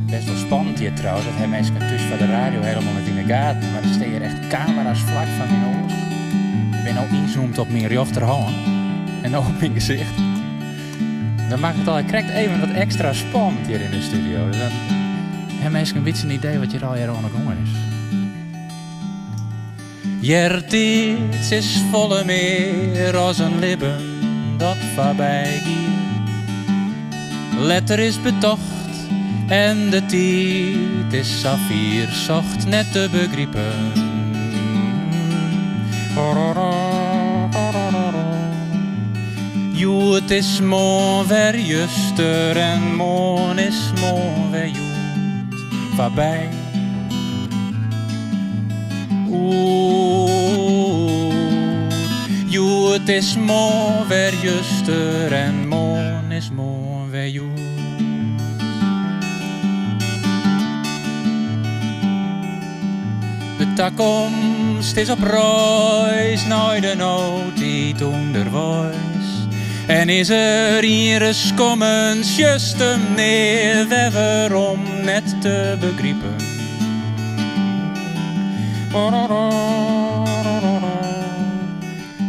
Best wel spannend hier trouwens, dat hij mensen tussen van de radio helemaal niet in de gaten. Maar er staan hier echt camera's vlak van mijn oors. Ik ben al inzoomed op mijn rechterhand en ook op mijn gezicht. Dan maakt het al, ik krijg even wat extra spannend hier in de studio. Dus dan hebben mensen een beetje een idee wat hier al hier aan de gang is. Jertits is volle meer als een libben dat voorbij giet. Letter is betocht en de tijd is saffier zocht net te begrijpen. Jo, het is mooi weer juster en mooi is mooi weer joet voorbij. Jo, het is mooi weer juster en mooi is mooi weer joet. De toekomst is op reis naar de nood die onderwijs. En is er hier eens komens just hem neer waarom net te begrijpen.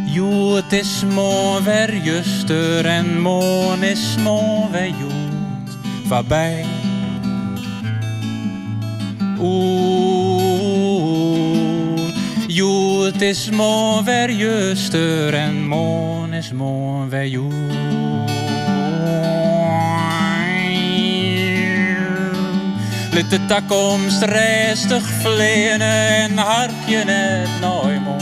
Jo, het is mooi weer juster en mooi is mooi weer joet voorbij. Jo, het is mooi weer juster en mooi is mooi weer joet. Liet de toekomst restig vleenen en harkje net nooit mooi.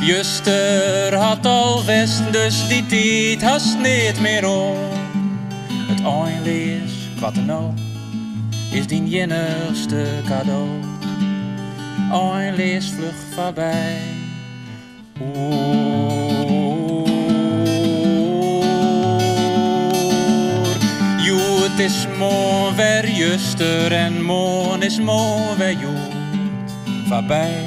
Juster had al west, dus die tijd haast niet meer om. Het eindelijk, wat er nou, is die enigste cadeau. Eindelijk vlug voorbij. Jo, het is mooi weer juster en mooi is mooi weer joet voorbij.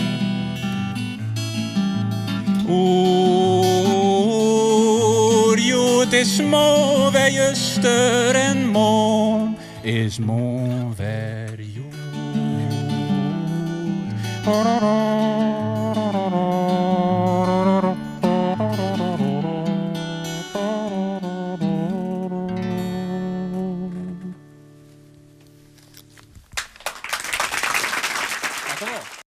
Jo, het is mooi weer juster en mooi is mooi weer joet.